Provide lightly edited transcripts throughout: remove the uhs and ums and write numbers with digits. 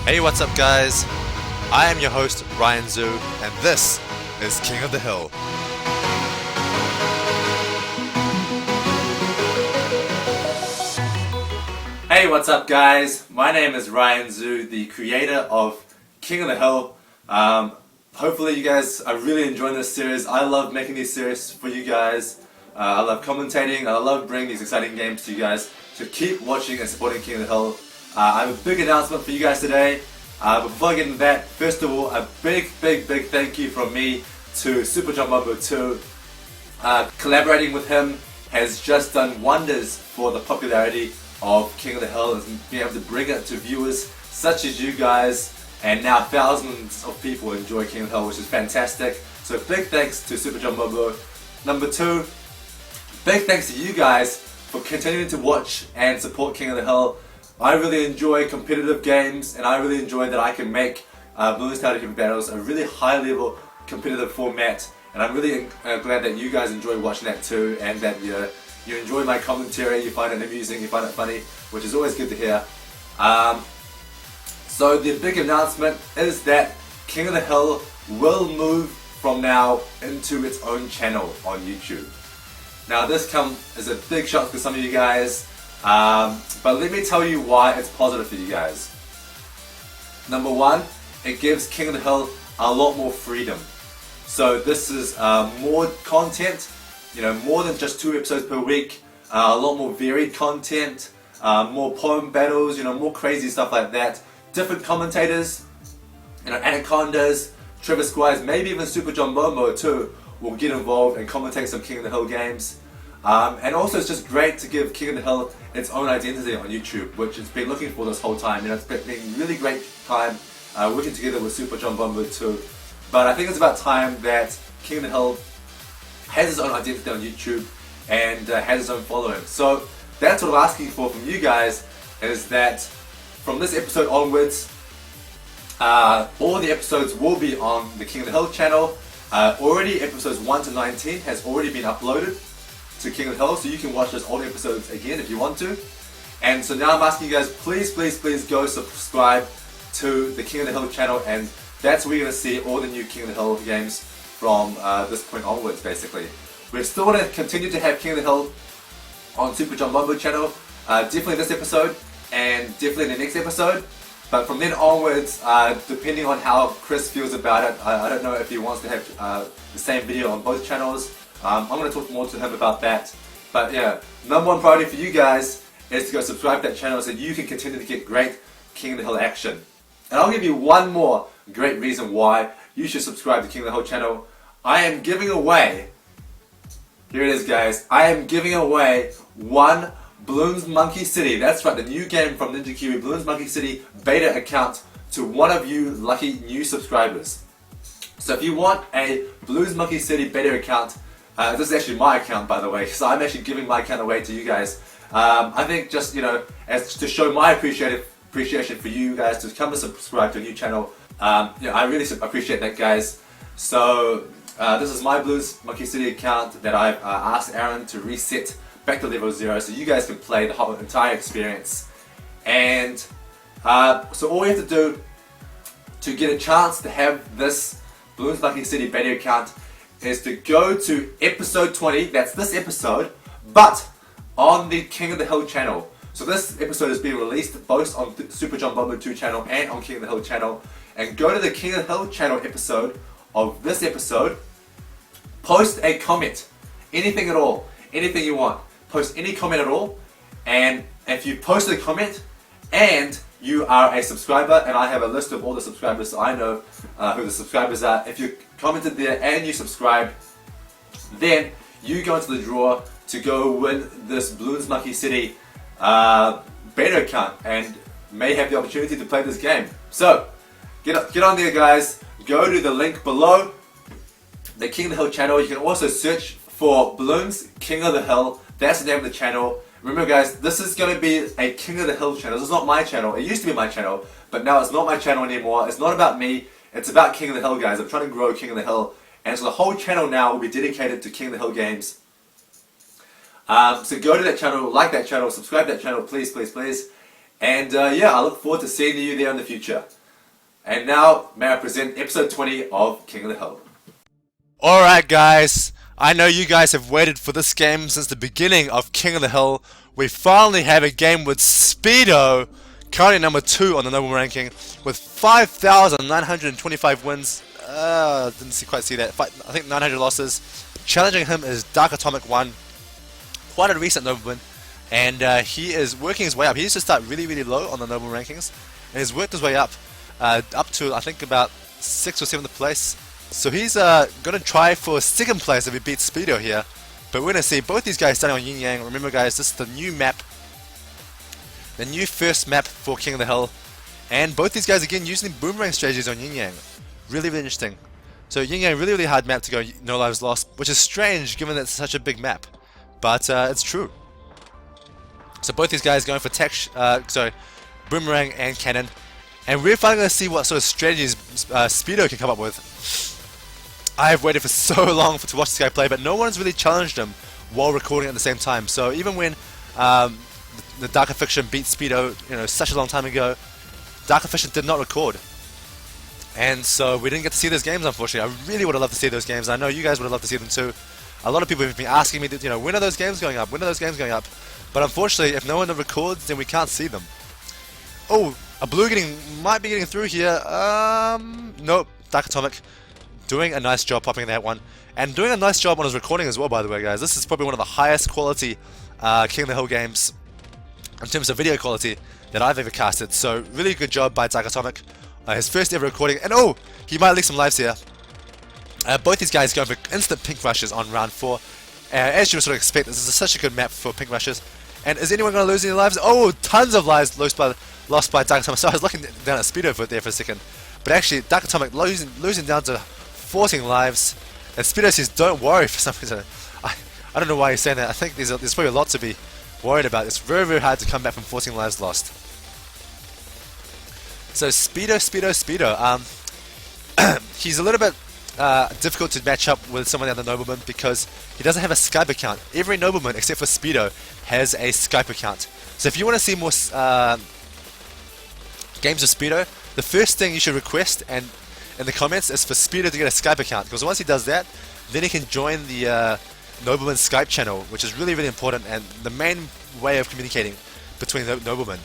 Hey, what's up guys? I am your host Ryan Zhu, and this is King of the Hill. Hey, what's up guys? My name is Ryan Zhu, the creator of King of the Hill. Hopefully you guys are really enjoying this series. I love making these series for you guys. I love commentating, I love bringing these exciting games to you guys. So keep watching and supporting King of the Hill. I have a big announcement for you guys today. But before I get into that, first of all, a big thank you from me to Super Jump Mobo 2. Collaborating with him has just done wonders for the popularity of King of the Hill and being able to bring it to viewers such as you guys, and now thousands of people enjoy King of the Hill, which is fantastic. So big thanks to Super Jump Mobo. Number two, big thanks to you guys for continuing to watch and support King of the Hill. I really enjoy competitive games, and I really enjoy that I can make Bloons TD Battles a really high level competitive format, and I'm really glad that you guys enjoy watching that too, and that you enjoy my commentary, you find it amusing, you find it funny, which is always good to hear. So the big announcement is that King of the Hill will move from now into its own channel on YouTube. Now this comes as a big shock to some of you guys, but let me tell you why it's positive for you guys. Number one, it gives King of the Hill a lot more freedom. So this is more content, more than just 2 episodes per week, a lot more varied content, more poem battles, more crazy stuff like that. Different commentators, Anacondas, Trevor Squires, maybe even Super John Momo too will get involved and commentate some King of the Hill games. And also it's just great to give King of the Hill its own identity on YouTube, which it's been looking for this whole time. It's been a really great time working together with Super John Momo too. But I think it's about time that King of the Hill has its own identity on YouTube and has its own following. So that's what I'm asking for from you guys, is that from this episode onwards, all the episodes will be on the King of the Hill channel. Already episodes 1 to 19 has already been uploaded to King of the Hill, so you can watch those old episodes again if you want to. And so now I'm asking you guys, please go subscribe to the King of the Hill channel, and that's where you're going to see all the new King of the Hill games from this point onwards, basically. We're still going to continue to have King of the Hill on Super John Mobo channel, definitely this episode, and definitely the next episode. But from then onwards, depending on how Chris feels about it, I don't know if he wants to have the same video on both channels. I'm going to talk more to him about that. But yeah, number one priority for you guys is to go subscribe to that channel so you can continue to get great King of the Hill action. And I'll give you one more great reason why you should subscribe to King of the Hill channel. I am giving away, here it is guys, I am giving away one Bloons Monkey City, that's right, the new game from Ninja Kiwi, Bloons Monkey City beta account to one of you lucky new subscribers. So if you want a Bloons Monkey City beta account, this is actually my account by the way, so I'm actually giving my account away to you guys. I think just, as to show my appreciation for you guys to come and subscribe to a new channel. I really appreciate that guys. So this is my Bloons Monkey City account that I've asked Aaron to reset back to level 0 so you guys can play the whole entire experience. And so all you have to do to get a chance to have this Bloons Monkey City beta account is to go to episode 20, that's this episode, but on the King of the Hill channel. So this episode is being released both on Super John Mobo 2 channel and on King of the Hill channel. And go to the King of the Hill channel episode of this episode, post a comment, anything at all, anything you want. Post any comment at all, and if you post a comment and you are a subscriber, and I have a list of all the subscribers so I know who the subscribers are, if you commented there and you subscribed, then you go into the draw to go win this Bloons Monkey City beta account and may have the opportunity to play this game. So get on there guys, go to the link below, the King of the Hill channel. You can also search for Bloons King of the Hill. That's the name of the channel. Remember guys, this is going to be a King of the Hill channel. This is not my channel. It used to be my channel, but now it's not my channel anymore. It's not about me. It's about King of the Hill guys. I'm trying to grow King of the Hill. And so the whole channel now will be dedicated to King of the Hill games. So go to that channel, like that channel, subscribe to that channel, please. And yeah, I look forward to seeing you there in the future. And now, may I present episode 20 of King of the Hill. Alright guys, I know you guys have waited for this game since the beginning of King of the Hill. We finally have a game with sPEDO, currently number 2 on the Nobleman ranking, with 5,925 wins. Didn't quite see that. I think 900 losses. Challenging him is Darkatomic 1, quite a recent Nobleman, and he is working his way up. He used to start really low on the Nobleman rankings, and he's worked his way up to I think about 6th or 7th place. So he's going to try for 2nd place if he beats sPEDO here. But we're going to see both these guys starting on Yin-Yang. Remember guys, this is the new map. The new first map for King of the Hill. And both these guys again using boomerang strategies on Yin-Yang. Really interesting. So Yin-Yang, really hard map to go no lives lost. Which is strange given that it's such a big map. But it's true. So both these guys going for boomerang and cannon. And we're finally going to see what sort of strategies sPEDO can come up with. I have waited for so long to watch this guy play, but no one's really challenged him while recording at the same time. So even when the Darker Fiction beat sPEDO, such a long time ago, Darker Fiction did not record. And so we didn't get to see those games, unfortunately. I really would have loved to see those games. I know you guys would have loved to see them too. A lot of people have been asking me, when are those games going up? When are those games going up? But unfortunately, if no one records, then we can't see them. Oh, a blue might be getting through here. Nope, Darkatomic. Doing a nice job popping that one, and doing a nice job on his recording as well, by the way guys. This is probably one of the highest quality King of the Hill games in terms of video quality that I've ever casted, so really good job by Darkatomic. His first ever recording, and oh, he might leak some lives here. Both these guys going for instant pink rushes on round 4. As you would sort of expect, this is such a good map for pink rushes. And is anyone going to lose any lives? Oh, tons of lives lost by Darkatomic. So I was looking down at sPEDO there for a second, but actually Darkatomic losing down to 14 lives, and sPEDO says don't worry for some reason. I don't know why he's saying that. I think there's probably a lot to be worried about. It's very hard to come back from 14 lives lost. So sPEDO. He's a little bit difficult to match up with some of the other noblemen because he doesn't have a Skype account. Every nobleman except for sPEDO has a Skype account. So if you want to see more games of sPEDO, the first thing you should request and in the comments is for sPEDO to get a Skype account, because once he does that, then he can join the Nobleman Skype channel, which is really important and the main way of communicating between the noblemen.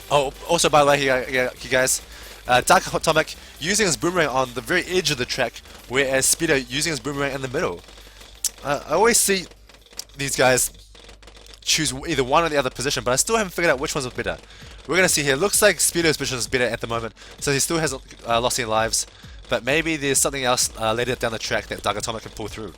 Oh, also by the way, you guys, Darkatomic using his boomerang on the very edge of the track, whereas sPEDO using his boomerang in the middle. I always see these guys choose either one or the other position, but I still haven't figured out which one's better. We're going to see here. Looks like sPEDO's position is better at the moment, so he still hasn't lost any lives. But maybe there's something else later down the track that Darkatomic can pull through.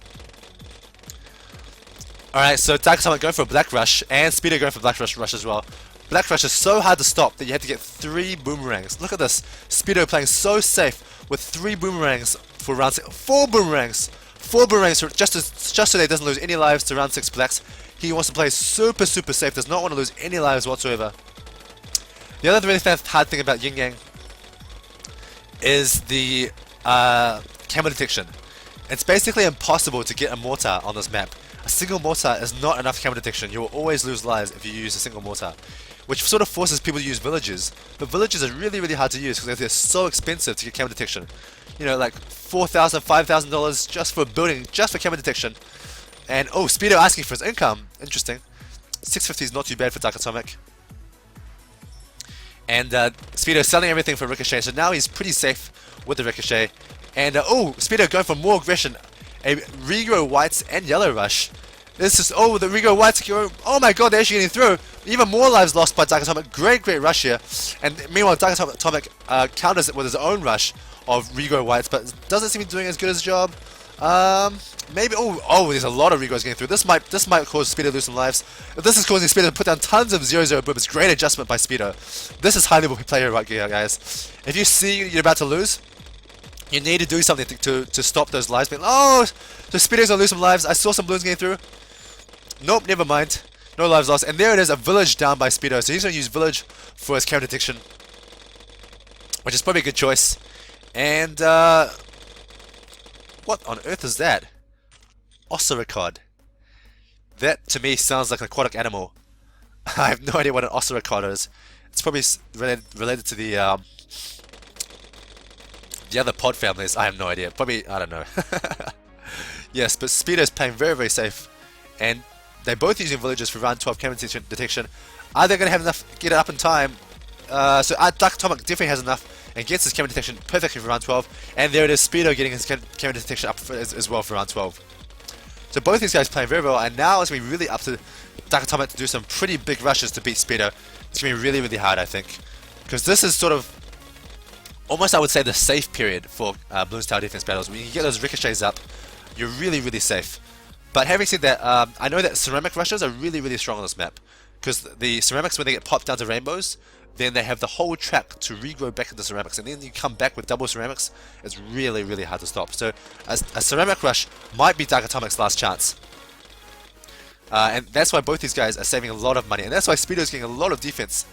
Alright, so Darkatomic going for a Black Rush, and sPEDO going for Black Rush as well. Black Rush is so hard to stop that you have to get 3 boomerangs. Look at this. sPEDO playing so safe with 3 boomerangs for round 6. 4 boomerangs! 4 boomerangs just so that he doesn't lose any lives to round 6 blacks. He wants to play super safe, does not want to lose any lives whatsoever. The other really hard thing about Yin-Yang is the camera detection. It's basically impossible to get a mortar on this map. A single mortar is not enough camera detection. You will always lose lives if you use a single mortar, which sort of forces people to use villages. But villages are really hard to use because they're so expensive to get camera detection. Like $4,000, $5,000 just for building, just for camera detection. And oh, sPEDO asking for his income. Interesting. 650 is not too bad for Darkatomic. And sPEDO selling everything for Ricochet, so now he's pretty safe with the Ricochet. And oh, sPEDO going for more aggression. A regrow whites and yellow rush. This is, oh, the regrow whites go, oh my god, they're actually getting through. Even more lives lost by Darkatomic. Great rush here. And meanwhile, Darkatomic counters it with his own rush of regrow whites, but doesn't seem to be doing as good as a job. Maybe, oh, there's a lot of regrows getting through. This might cause sPEDO to lose some lives. If this is causing sPEDO to put down tons of 0-0 boomers, great adjustment by sPEDO. This is high level player right here, guys. If you see you're about to lose, you need to do something to stop those lives. Oh, so sPEDO's gonna lose some lives. I saw some balloons getting through. Nope, never mind. No lives lost. And there it is, a village down by sPEDO. So he's gonna use village for his camera detection, which is probably a good choice. And what on earth is that? Ossaricod. That to me sounds like an aquatic animal. I have no idea what an Ossiricot is. It's probably related to the other pod families. I have no idea. Probably, I don't know. Yes, but sPEDO is playing very, very safe. And they're both using villagers for round 12 camera detection. Are they going to have enough get it up in time? So Darkatomic definitely has enough and gets his camera detection perfectly for round 12. And there it is, sPEDO getting his camera detection up as well for round 12. So both these guys playing very well, and now it's going to be really up to Darkatomic to do some pretty big rushes to beat sPEDO. It's going to be really, really hard, I think. Because this is sort of almost, I would say, the safe period for Bloons Tower Defense Battles. When you get those ricochets up, you're really, really safe. But having said that, I know that ceramic rushes are really, really strong on this map. Because the ceramics, when they get popped down to rainbows, then they have the whole track to regrow back into ceramics. And then you come back with double ceramics, it's really, really hard to stop. So a ceramic rush might be Darkatomic's last chance. And that's why both these guys are saving a lot of money. And that's why sPEDO is getting a lot of defense.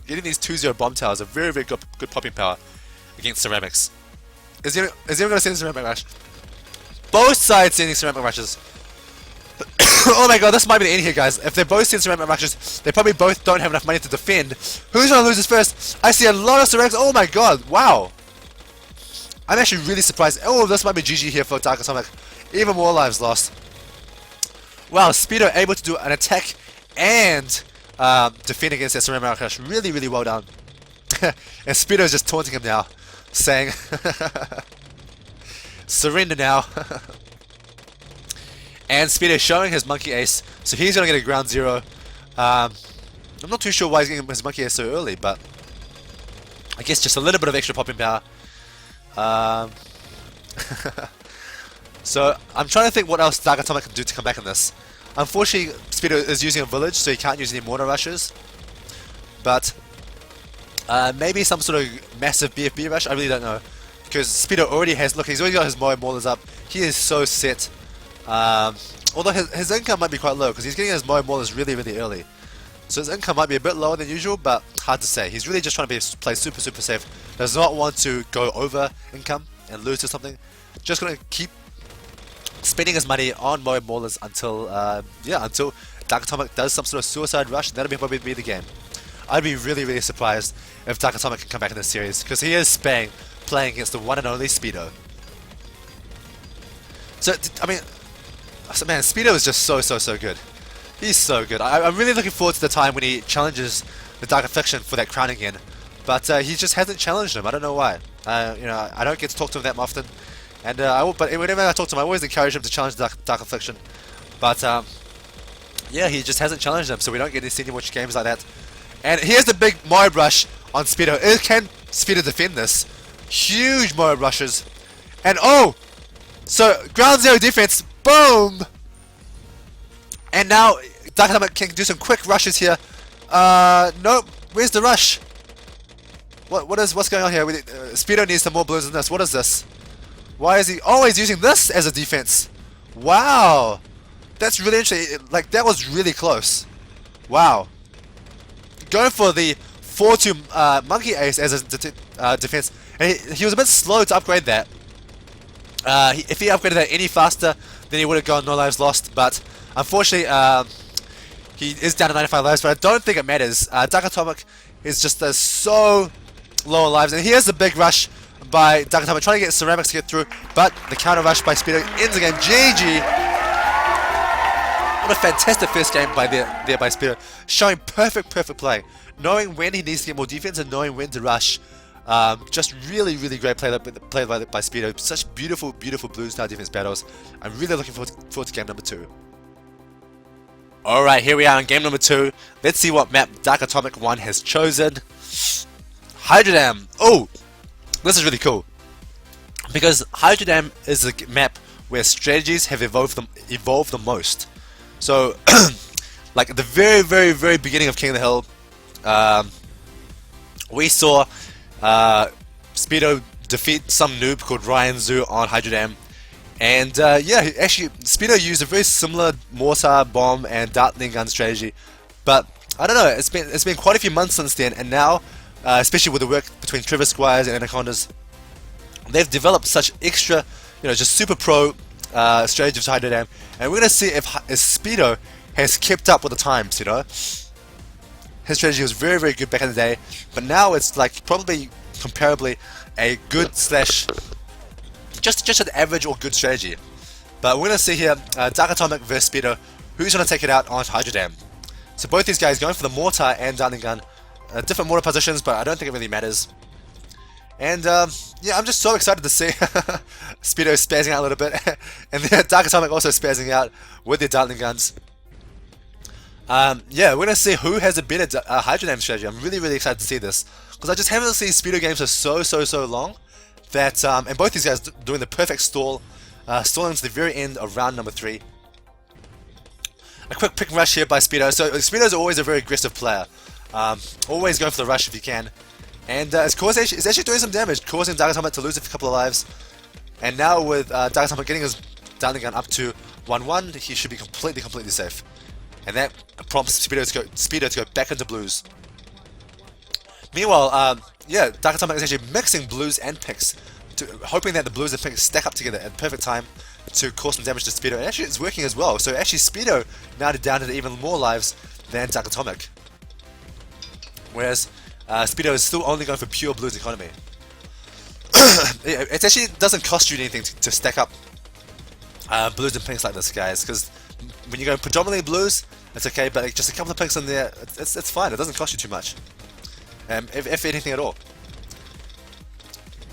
Getting these 2-0 bomb towers are very, very good popping power against ceramics. Is anyone going to send a ceramic rush? Both sides sending ceramic rushes. Oh my god, this might be the end here, guys. If they're both sending ceramic rushes, they probably both don't have enough money to defend. Who's going to lose this first? I see a lot of ceramics. Oh my god, wow. I'm actually really surprised. Oh, this might be GG here for Darkatomic. Even more lives lost. Wow, sPEDO able to do an attack and defend against that ceramic rush. Really, really well done. And sPEDO is just taunting him now, saying, surrender now. And sPEDO showing his monkey ace, so he's going to get a ground 0. I'm not too sure why he's getting his monkey ace so early, but I guess just a little bit of extra popping power. So I'm trying to think what else Darkatomic can do to come back in this. Unfortunately, sPEDO is using a village, so he can't use any mortar rushes. But maybe some sort of massive BFB rush, I really don't know. Because sPEDO already has, look, he's already got his Moe Maulers up. He is so set. Although his income might be quite low, because he's getting his Moe Maulers really, really early. So his income might be a bit lower than usual, but hard to say. He's really just trying to play super, super safe. Does not want to go over income and lose to something. Just going to keep spending his money on Moe Maulers until, until Darkatomic does some sort of suicide rush. That'll probably be the game. I'd be really, really surprised if Darkatomic can come back in this series, because he is playing against the one and only sPEDO. So, I mean, man, sPEDO is just so good. He's so good. I'm really looking forward to the time when he challenges the Dark Affliction for that crown again. But he just hasn't challenged him. I don't know why. You know, I don't get to talk to him that often. And but whenever I talk to him, I always encourage him to challenge the Dark Affliction. But yeah, he just hasn't challenged him, so we don't get to see any more games like that. And here's the big Moe rush on sPEDO. Can sPEDO defend this? Huge Moe rushes. And oh! So, ground 0 defense. Boom! And now, Darkatomic can do some quick rushes here. Nope. Where's the rush? What's going on here? sPEDO needs some more balloons than this. What is this? Why is he always using this as a defense? Wow! That's really interesting. Like, that was really close. Wow. Going for the 4-2 monkey ace as a defense. And he was a bit slow to upgrade that. If he upgraded that any faster, then he would have gone no lives lost. But unfortunately, he is down to 95 lives. But I don't think it matters. Darkatomic is just so low on lives. And here's the big rush by Darkatomic, trying to get ceramics to get through. But the counter rush by sPEDO ends the game. GG! What a fantastic first game by sPEDO, showing perfect play, knowing when he needs to get more defense and knowing when to rush. Just really great play by sPEDO. Such beautiful Bloons Tower Defense Battles. I'm really looking forward to game number 2. Alright, here we are in game number 2. Let's see what map Darkatomic 1 has chosen. Hydraam. Oh, this is really cool, because Hydraam is the map where strategies have evolved the most. So, like at the very beginning of King of the Hill, we saw sPEDO defeat some noob called Ryan Zoo on Hydraam, and yeah, actually sPEDO used a very similar mortar, bomb, and dartling gun strategy. But I don't know, it's been quite a few months since then, and now, especially with the work between Trevor Squires and Anacondas, they've developed such extra, just super pro strategies for Hydraam, and we're gonna see if sPEDO has kept up with the times, his strategy was very, very good back in the day, but now it's like probably comparably a good slash just an average or good strategy. But we're gonna see here Darkatomic versus sPEDO. Who's gonna take it out on Hydraam? So both these guys going for the mortar and darting gun, different mortar positions, but I don't think it really matters. And yeah, I'm just so excited to see sPEDO spazzing out a little bit, and then Darkatomic also spazzing out with their darting guns. Yeah, we're gonna see who has a better Hydraam strategy. I'm really, really excited to see this because I just haven't seen sPEDO games for so long that, and both these guys doing the perfect stall, stalling to the very end of round number 3. A quick pick and rush here by sPEDO. So sPEDO is always a very aggressive player, always going for the rush if you can, and it's actually doing some damage, causing Darkatomic to lose a couple of lives. And now with Darkatomic getting his darting gun up to 1-1, he should be completely safe. And that prompts sPEDO to go back into blues. Meanwhile, yeah, Darkatomic is actually mixing blues and picks, hoping that the blues and picks stack up together at the perfect time to cause some damage to sPEDO. And actually, it's working as well. So actually, sPEDO now down to even more lives than Darkatomic. Whereas sPEDO is still only going for pure blues economy. It actually doesn't cost you anything to stack up blues and pinks like this, guys, because when you go predominantly blues, it's okay, but like, just a couple of pinks in there, it's fine. It doesn't cost you too much, if anything at all.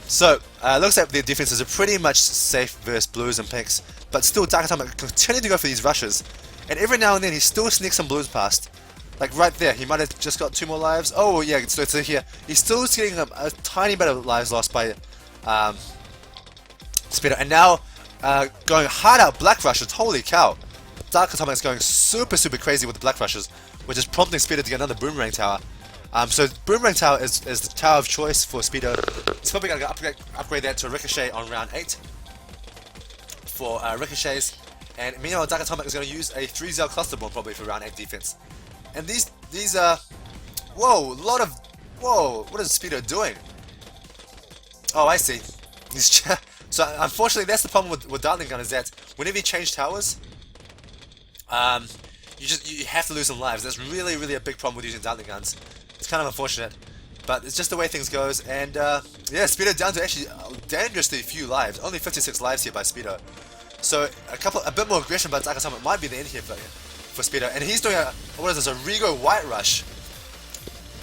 So, looks like their defenses are pretty much safe versus blues and pinks, but still Darkatomic continue to go for these rushes, and every now and then he still sneaks some blues past. Like right there, he might have just got 2 more lives. Oh yeah, so here, he's still getting a tiny bit of lives lost by sPEDO, and now going hard out black rushes. Holy cow! Darkatomic is going super crazy with the black rushes, which is prompting sPEDO to get another boomerang tower. So boomerang tower is the tower of choice for sPEDO. He's probably going to upgrade that to a ricochet on round 8 for ricochets. And meanwhile, Darkatomic is going to use a 3-0 cluster bomb probably for round 8 defense. And these whoa, what is sPEDO doing? Oh, I see. So unfortunately, that's the problem with darting gun, is that whenever you change towers, you have to lose some lives. That's really a big problem with using darting guns. It's kind of unfortunate, but it's just the way things goes. And yeah, sPEDO down to actually dangerously few lives. Only 56 lives here by sPEDO. So a bit more aggression by Darkatomic might be the end here for sPEDO. And he's doing a Rego white rush.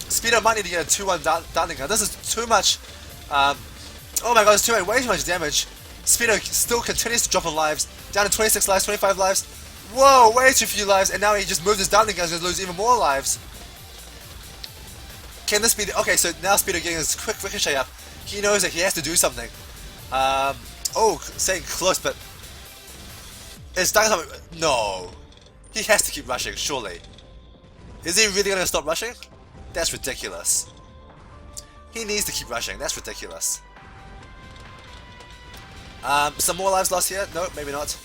sPEDO might need to get a 2-1 darting gun. This is too much. Oh my god, it's way too much damage. sPEDO still continues to drop on lives, down to 26 lives, 25 lives. Whoa, way too few lives, and now he just moved his darting gun, he's going to lose even more lives. Can this be the... Okay, so now sPEDO getting his quick ricochet up. He knows that he has to do something. Oh, saying close, but... Is Darkatomic... No. He has to keep rushing, surely. Is he really going to stop rushing? That's ridiculous. He needs to keep rushing, that's ridiculous. Some more lives lost here? No, maybe not.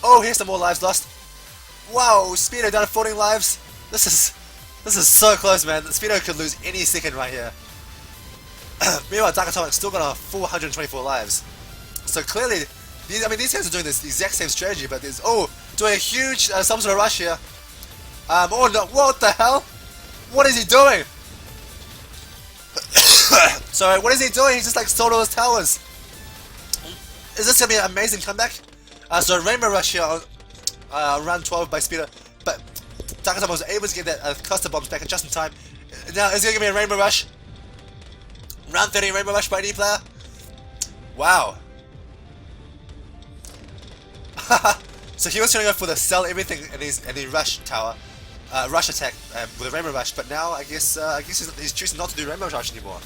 Oh, here's some more lives lost. Wow, sPEDO down to 14 lives. This is so close, man. sPEDO could lose any second right here. Meanwhile, Darkatomic's still got a full 124 lives. So clearly, these guys are doing this exact same strategy, but there's doing a huge some sort of rush here. Oh no! What the hell? What is he doing? Sorry, what is he doing? He just like stole all his towers. Is this gonna be an amazing comeback? So Rainbow Rush here on round 12 by sPEDO, but Darkatomic was able to get that cluster bombs back in just in time. Now is he gonna give me a Rainbow Rush? Round 13 Rainbow Rush by any player? Wow. So he was gonna go for the sell everything in the rush tower, rush attack with a Rainbow Rush, but now I guess he's choosing not to do Rainbow Rush anymore.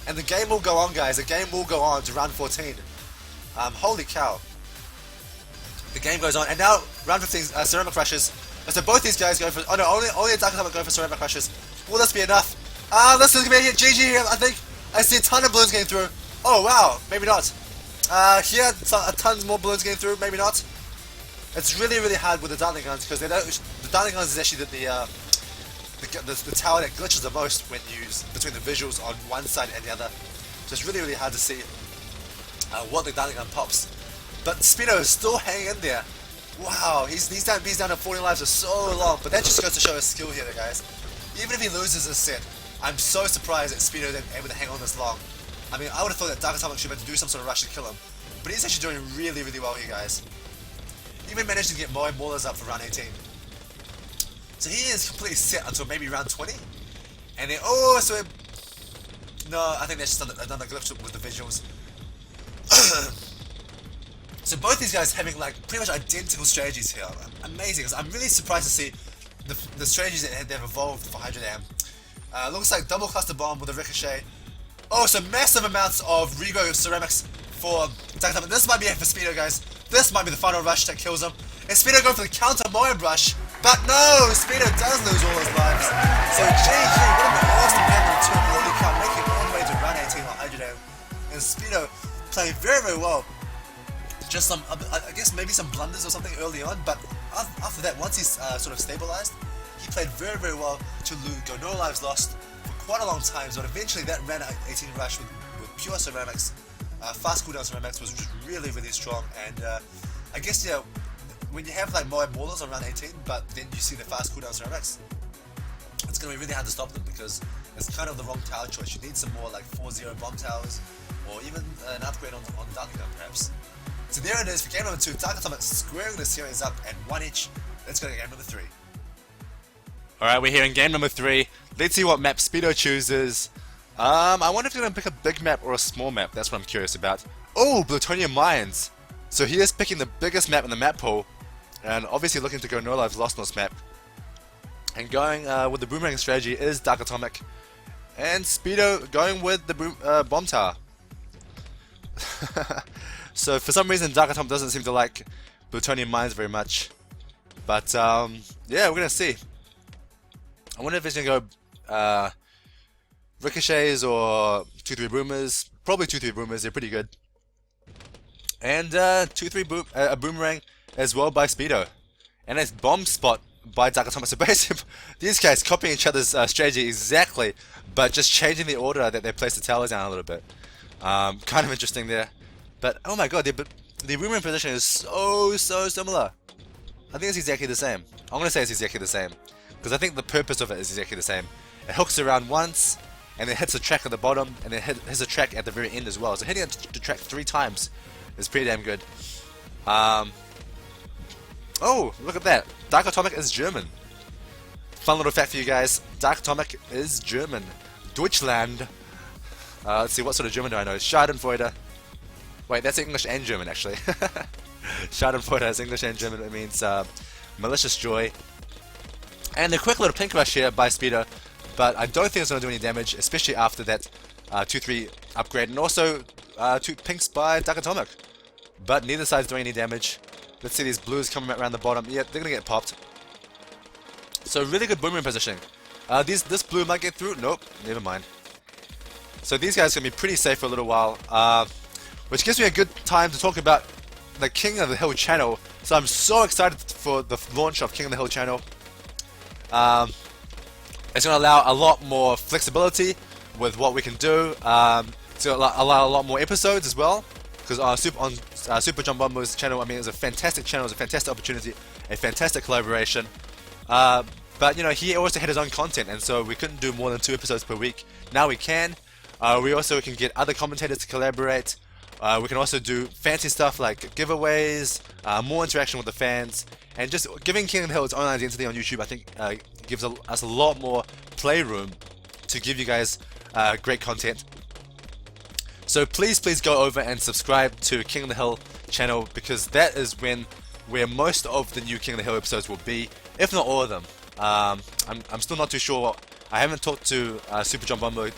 And the game will go on, guys. The game will go on to round 14. Holy cow. The game goes on, and now round 15 ceramic rushes. So both these guys going for... Oh no, only Darkatomic going for ceramic rushes. Will this be enough? This is gonna be a GG here, I think. I see a ton of balloons getting through. Oh wow, maybe not. Here, a ton more balloons getting through, maybe not. It's really hard with the darting guns, because the darting guns is actually the tower that glitches the most when used between the visuals on one side and the other. So it's really hard to see what the darting gun pops. But sPEDO is still hanging in there. Wow, he's down to 40 lives for so long, but that just goes to show his skill here, guys. Even if he loses this set, I'm so surprised that sPEDO is able to hang on this long. I mean, I would have thought that Darkatomic should be able to do some sort of rush to kill him, but he's actually doing really, really well here, guys. He even managed to get Moe Maulers up for round 18. So he is completely set until maybe round 20. And then, oh, so... No, I think that's just another glitch with the visuals. So both these guys having like pretty much identical strategies here. Amazing. I'm really surprised to see the strategies that they've evolved for Hydraam. Looks like double cluster bomb with a ricochet. Oh, so massive amounts of Rego ceramics for Darkatomic. This might be it for sPEDO, guys. This might be the final rush that kills him. And sPEDO going for the counter Moe rush. But no, sPEDO does lose all his lives. So GG, what an awesome game on 2 early count, making all the way to round 18 on Hydraam. And sPEDO playing very, very well. Just some, I guess maybe some blunders or something early on, but after that, once he's sort of stabilized, he played very, very well to go no lives lost for quite a long time. But eventually that round 18 rush with pure ceramics, fast cooldown ceramics was just really, really strong. And I guess, yeah, when you have like Moe Maulers on round 18, but then you see the fast cooldown ceramics, it's going to be really hard to stop them because it's kind of the wrong tower choice. You need some more like 4-0 bomb towers, or even an upgrade on Darkatomic perhaps. So there it is for game number 2, Darkatomic squaring the series up at 1 each. Let's go to game number 3. Alright, we're here in game number 3. Let's see what map sPEDO chooses. I wonder if he's going to pick a big map or a small map. That's what I'm curious about. Oh, Plutonia Mines. So he is picking the biggest map in the map pool, and obviously looking to go no lives lost on this map. And going with the boomerang strategy is Darkatomic, and sPEDO going with the bomb tower. So for some reason Darkatomic doesn't seem to like Plutonia Mines very much, but yeah, we're gonna see. I wonder if he's gonna go ricochets or 2-3 boomers. Probably 2-3 boomers. They're pretty good. And 2-3 a boomerang as well by sPEDO, and a bomb spot by Darkatomic. So basically, these guys copying each other's strategy exactly, but just changing the order that they place the towers down a little bit. Kind of interesting there. But oh my god, the boomerang position is so similar. I think it's exactly the same. I'm gonna say it's exactly the same because I think the purpose of it is exactly the same. It hooks around once, and then hits the track at the bottom, and then hits the track at the very end as well. So hitting the track 3 times is pretty damn good. Oh, look at that! Darkatomic is German. Fun little fact for you guys: Darkatomic is German. Deutschland. Let's see, what sort of German do I know? Schadenfreude. Wait, that's English and German actually. Schadenfreude is English and German. It means malicious joy. And a quick little pink rush here by sPEDO, but I don't think it's going to do any damage, especially after that 2-3 upgrade, and also 2 pinks by Darkatomic. But neither side's doing any damage. Let's see these blues coming around the bottom. Yeah, they're going to get popped. So really good boomerang positioning. This blue might get through. Nope, never mind. So these guys are going to be pretty safe for a little while, which gives me a good time to talk about the King of the Hill channel. So I'm so excited for the launch of King of the Hill channel. It's going to allow a lot more flexibility with what we can do. It's going to allow a lot more episodes as well. Because on Super John Bombo's channel, I mean, it's a fantastic channel, it's a fantastic opportunity, a fantastic collaboration. But you know, he also had his own content, and so we couldn't do more than 2 episodes per week. Now we can. We also can get other commentators to collaborate. We can also do fancy stuff like giveaways, more interaction with the fans, and just giving King of the Hill its own identity on YouTube. I think gives us a lot more playroom to give you guys great content. So please go over and subscribe to King of the Hill channel, because that is where most of the new King of the Hill episodes will be, if not all of them. I'm still not too sure. I haven't talked to Super John Bombo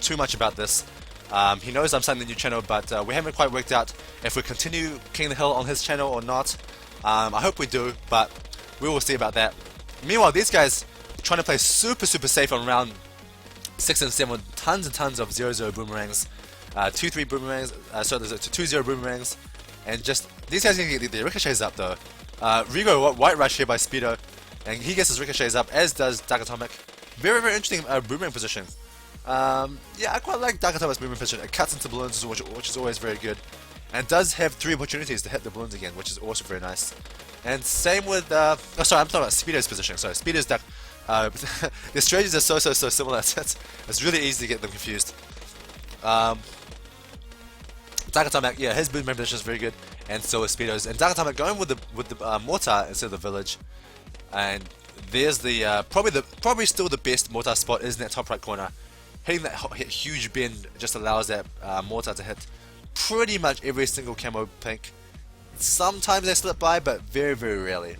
too much about this. He knows I'm starting the new channel, but we haven't quite worked out if we continue King of the Hill on his channel or not. I hope we do, but we will see about that. Meanwhile, these guys are trying to play super safe on round 6 and 7 with tons and tons of 0-0 boomerangs. 2-3 boomerangs, so there's 2-0 boomerangs, and just these guys are gonna get the ricochets up though. Rego White Rush here by sPEDO, and he gets his ricochets up, as does Darkatomic. Very interesting boomerang position. Yeah, I quite like Darkatomic's boomerang position. It cuts into balloons, which is always very good, and does have 3 opportunities to hit the balloons again, which is also very nice. And same with, oh sorry, I'm talking about sPEDO's position. Sorry, sPEDO's their strategies are so similar. It's really easy to get them confused. Darkatomic, yeah, his boomerang position is very good, and so is sPEDO's. And Darkatomic going with the mortar instead of the village, and there's the probably still the best mortar spot is in that top right corner. Hitting that huge bend just allows that mortar to hit pretty much every single camo pink. Sometimes they slip by, but very rarely.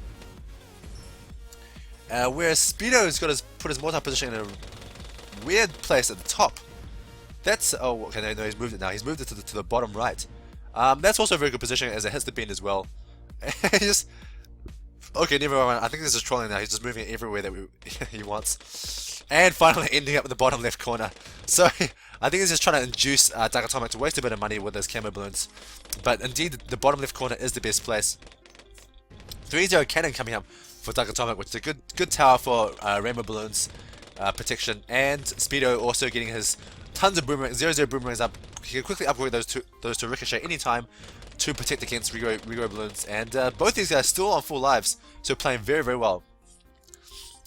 Whereas sPEDO's got put his mortar position in a weird place at the top. That's okay. No, he's moved it now. He's moved it to the bottom right. That's also a very good position as it hits the bend as well. Okay, never mind. I think this is trolling now. He's just moving it everywhere that he wants, and finally ending up in the bottom left corner. So I think he's just trying to induce Darkatomic to waste a bit of money with those camo balloons. But indeed, the bottom left corner is the best place. 3-0 cannon coming up for Darkatomic, which is a good tower for rainbow balloons protection, and sPEDO also getting his tons of boomerangs, 0-0 boomerangs up. He can quickly upgrade those to ricochet anytime to protect against regrow balloons, and both these guys still on full lives, so playing very well.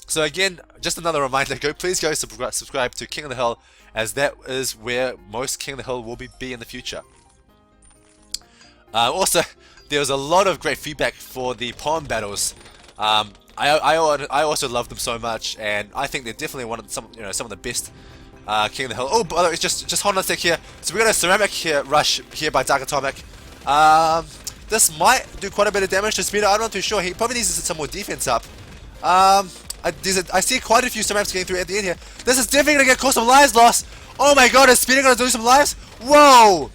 So again, just another reminder, please go subscribe to King of the Hill, as that is where most King of the Hill will be in the future. Also, there was a lot of great feedback for the poem battles. I also love them so much, and I think they're definitely some of the best King of the Hill. Oh, by the way, just hold on a sec here. So we got a ceramic rush here by Darkatomic. This might do quite a bit of damage to sPEDO. I'm not too sure. He probably needs some more defense up. I see quite a few ceramics getting through at the end here. This is definitely gonna cause some lives loss. Oh my god, is sPEDO gonna lose some lives? Whoa!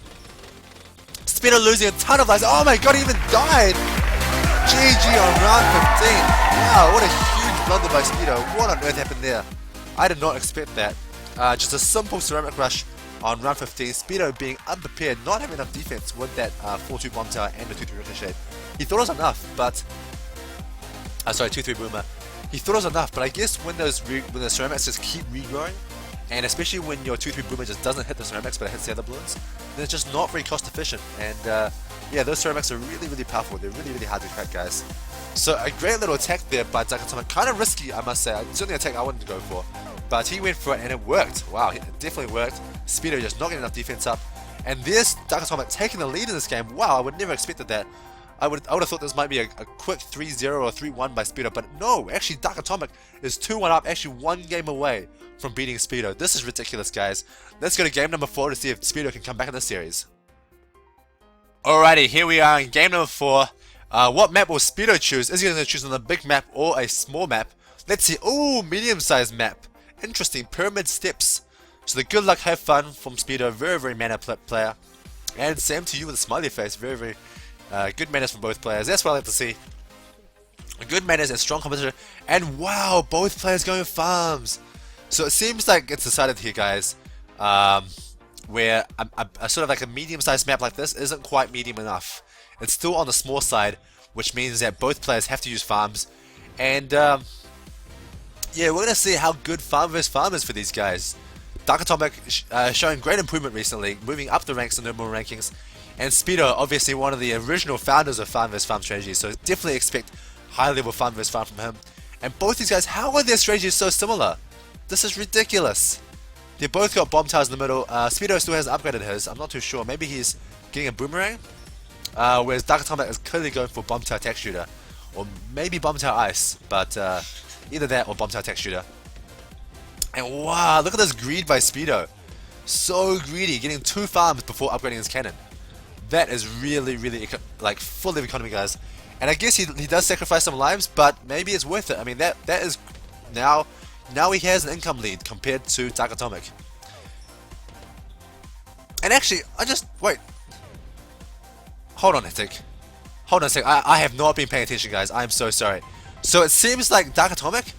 sPEDO losing a ton of lives. Oh my god, he even died. GG on round 15. Wow, what a huge blunder by sPEDO. What on earth happened there? I did not expect that. Just a simple ceramic rush on round 15. sPEDO being unprepared, not having enough defense with that 4-2 bomb tower and the 2-3 ricochet. He thought it was enough, but sorry, 2-3 boomer. He thought it was enough, but I guess when the ceramics just keep regrowing, and especially when your 2-3 boomer just doesn't hit the ceramics but it hits the other balloons, then it's just not very cost efficient. And yeah, those ceramics are really powerful. They're really hard to crack, guys. So a great little attack there by Darkatomic. Kind of risky, I must say. Certainly an attack I wouldn't go for. But he went for it and it worked. Wow, it definitely worked. sPEDO just not getting enough defense up. And there's Darkatomic taking the lead in this game. Wow, I would never have expected that. I would have thought this might be a quick 3-0 or 3-1 by sPEDO, but no, actually Darkatomic is 2-1 up, actually one game away from beating sPEDO. This is ridiculous, guys. Let's go to game number 4 to see if sPEDO can come back in this series. Alrighty, here we are in game number 4. What map will sPEDO choose? Is he going to choose on a big map or a small map? Let's see. Ooh, medium-sized map. Interesting, pyramid steps. So the good luck, have fun from sPEDO, very mana player. And same to you with a smiley face, very good manners from both players. That's what I like to see. Good manners and strong competition. And wow, both players going farms. So it seems like it's decided here, guys, where a sort of like a medium-sized map like this isn't quite medium enough. It's still on the small side, which means that both players have to use farms. And yeah, we're gonna see how good farm vs farm is for these guys. Darkatomic showing great improvement recently, moving up the ranks in the Nobleman rankings. And sPEDO, obviously one of the original founders of farm vs farm strategy, so definitely expect high level farm vs farm from him. And both these guys, how are their strategies so similar? This is ridiculous. They both got bomb towers in the middle. sPEDO still hasn't upgraded his. I'm not too sure. Maybe he's getting a boomerang. Whereas Darkatomic is clearly going for bomb tower attack shooter, or maybe bomb tower ice. But either that or bomb tower attack shooter. And wow, look at this greed by sPEDO. So greedy, getting 2 farms before upgrading his cannon. That is really like full of economy, guys. And I guess he does sacrifice some lives, but maybe it's worth it. I mean, that is now he has an income lead compared to Darkatomic. And actually, wait. Hold on a sec. I have not been paying attention, guys. I am so sorry. So it seems like Darkatomic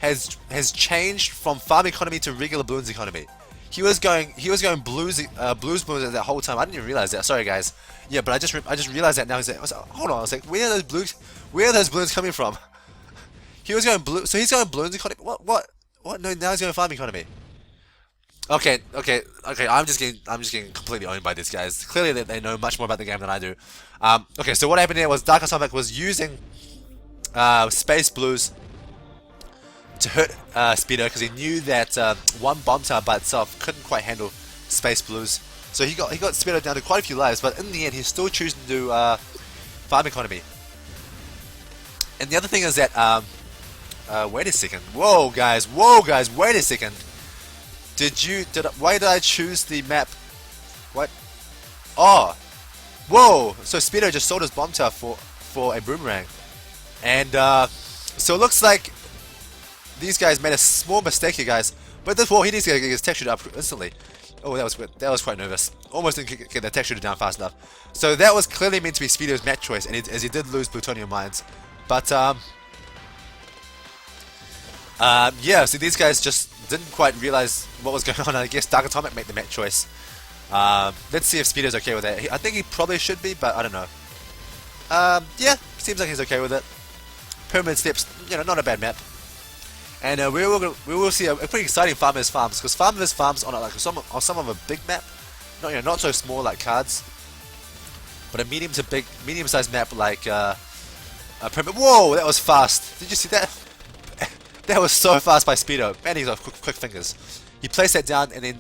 has changed from farm economy to regular balloons economy. He was going blues balloons that whole time. I didn't even realize that. Sorry, guys. Yeah, but I just realized that now. I was like, hold on. I was like, where are those balloons coming from? He was going blue. So he's going balloons economy. What? No, now he's going farm economy. Okay. I'm just getting completely owned by these guys. Clearly, they know much more about the game than I do. Okay, so what happened here was Darkatomic was using space blues to hurt sPEDO because he knew that one bomb tower by itself couldn't quite handle Space Blues. So he got sPEDO down to quite a few lives, but in the end he's still choosing to do farm economy. And the other thing is that wait a second. Whoa guys, wait a second. Why did I choose the map? What? Oh, whoa! So sPEDO just sold his bomb tower for a boomerang, and so it looks like these guys made a small mistake here, guys. But this wall, he needs to get his tech shooter up instantly. Oh, that was quite nervous. Almost didn't get the tech shooter down fast enough. So that was clearly meant to be sPEDO's match choice, and as he did lose Plutonia mines. But yeah, so these guys just didn't quite realize what was going on. I guess Darkatomic made the match choice. Let's see if sPEDO's okay with that. I think he probably should be, but I don't know. Yeah, seems like he's okay with it. Pyramid Steps, not a bad map. And we will see a pretty exciting Farmers Farms, because Farmers Farms on some of a big map, not so small like cards, but a medium-sized map like Pyramid. Whoa, that was fast! Did you see that? That was so fast by sPEDO. Man, he's got quick fingers. He placed that down and then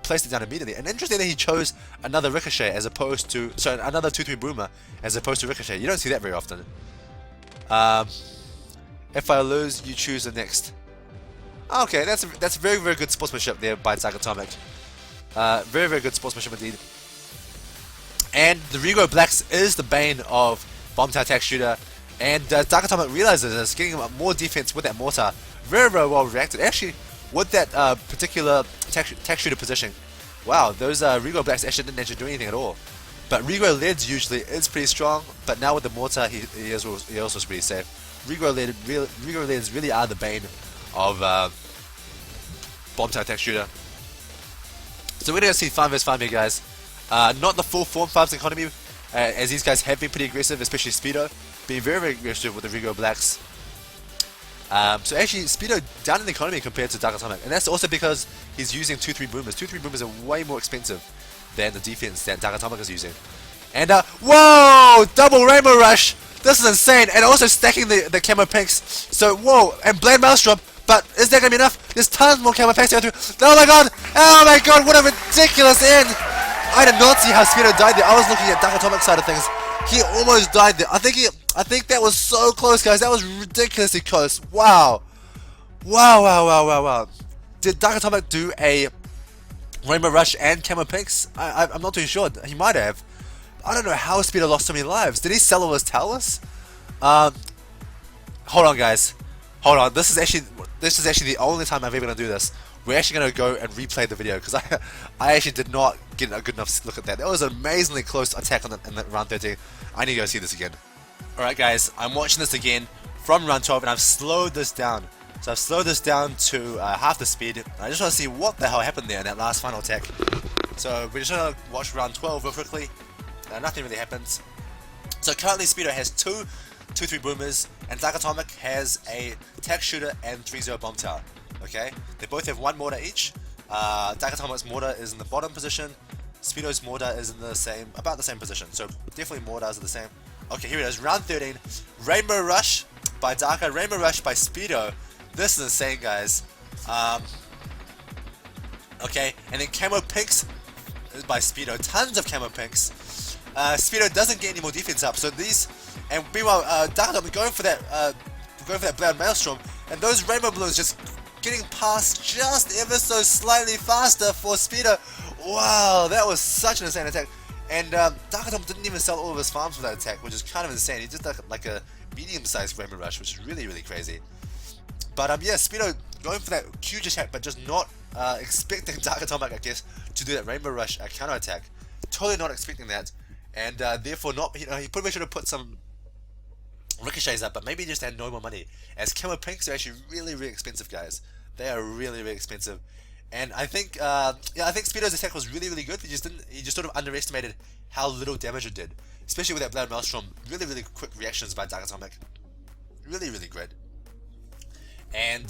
placed it down immediately. And interestingly, he chose another Ricochet as opposed to another 2/3 Boomer as opposed to Ricochet. You don't see that very often. If I lose, you choose the next. Okay, that's very good sportsmanship there by Darkatomic. Very good sportsmanship indeed. And the Rego Blacks is the bane of Bomb Tower Attack Shooter, and Darkatomic realizes this, getting him more defense with that mortar. Very well reacted. Actually, with that particular Attack Shooter position, wow, those Rego Blacks actually didn't do anything at all. But Rego Leads usually is pretty strong, but now with the mortar, he also is pretty safe. Rego Leads really are the bane of Bomb Tower Attack Shooter. So we're going to see 5 vs 5 here, guys. Not the full form farms economy, as these guys have been pretty aggressive, especially sPEDO, being very aggressive with the Rego Blacks. So actually, sPEDO down in the economy compared to Darkatomic, and that's also because he's using 2/3 Boomers. 2/3 Boomers are way more expensive than the defense that Darkatomic is using. And whoa! Double Rainbow Rush! This is insane! And also stacking the Camo Pinks. So, whoa! And Blade Maelstrom! But is that gonna be enough? There's tons more Camo Pinks to go through. Oh my god! Oh my god! What a ridiculous end! I did not see how sPEDO died there. I was looking at Darkatomic's side of things. He almost died there. I think that was so close, guys. That was ridiculously close. Wow! Wow! Did Darkatomic do a Rainbow Rush and Camo Pinks? I'm not too sure. He might have. I don't know how sPEDO lost so many lives. Did he sell all his towers? Hold on, guys. Hold on. This is actually the only time I'm ever gonna do this. We're actually gonna go and replay the video because I actually did not get a good enough look at that. That was an amazingly close attack in the round 13. I need to go see this again. Alright, guys. I'm watching this again from round 12, and I've slowed this down. So I've slowed this down to half the speed. I just want to see what the hell happened there in that last final attack. So we're just gonna watch round 12 real quickly. Nothing really happens. So currently sPEDO has 2/3 Boomers, and Darkatomic has a Attack Shooter and 3/0 Bomb Tower. Okay, they both have 1 mortar each. Darkatomic's mortar is in the bottom position. sPEDO's mortar is in about the same position. So definitely mortars are the same. Okay, here it is, round 13. Rainbow Rush by Darka, Rainbow Rush by sPEDO. This is insane, guys. Okay, and then Camo Pinks by sPEDO. Tons of Camo Pinks. sPEDO doesn't get any more defense up, so these, and meanwhile, Darkatomic going for that Blade Maelstrom, and those Rainbow Balloons just getting past just ever so slightly faster for sPEDO. Wow, that was such an insane attack. And Darkatomic didn't even sell all of his farms for that attack, which is kind of insane. He did like a medium-sized Rainbow Rush, which is really crazy. But yeah, sPEDO going for that huge attack, but just not expecting Darkatomic, I guess, to do that Rainbow Rush counter attack. Totally not expecting that. And therefore not, he probably should have put some ricochets up, but maybe he just had no more money. As Camo Pinks are actually really expensive, guys. They are really expensive. And I think I think sPEDO's attack was really good. He just sort of underestimated how little damage it did. Especially with that Blade Maelstrom. Really quick reactions by Darkatomic. Really great. And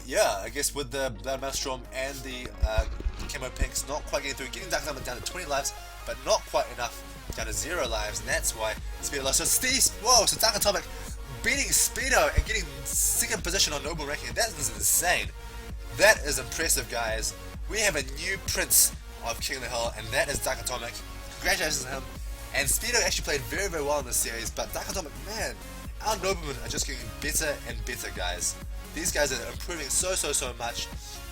yeah, I guess with the Blade Maelstrom and the Camo Pinks not quite getting through, getting Darkatomic down to 20 lives, but not quite enough down to 0 lives, and that's why sPEDO lost. So Darkatomic beating sPEDO and getting second position on Nobleman ranking. That is insane. That is impressive, guys. We have a new prince of King of the Hill, and that is Darkatomic. Congratulations to him. And sPEDO actually played very, very well in this series, but Darkatomic, man, our Noblemen are just getting better and better, guys. These guys are improving so much,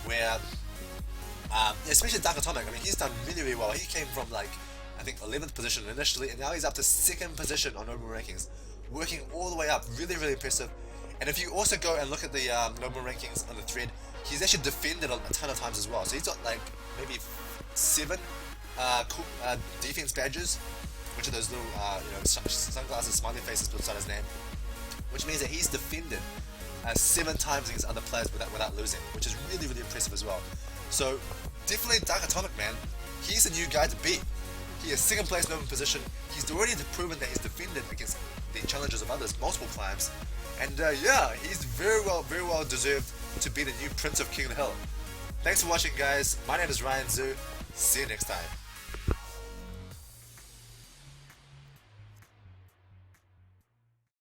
where, especially Darkatomic, I mean, he's done really, really well. He came from, like, I think 11th position initially, and now he's up to 2nd position on Nobleman rankings, working all the way up. Really, really impressive. And if you also go and look at the Nobleman rankings on the thread, he's actually defended a ton of times as well. So he's got, like, maybe 7 cool defense badges, which are those little, sunglasses, smiley faces beside his name, which means that he's defended 7 times against other players without losing, which is really, really impressive as well. So definitely Darkatomic, man, he's a new guy to beat. He is 2nd place Nobleman position. He's already proven that he's defended against the challenges of others multiple times, and yeah, he's very well deserved to be the new Prince of King of the Hill. Thanks for watching, guys. My name is Ryan Zoo. See you next time.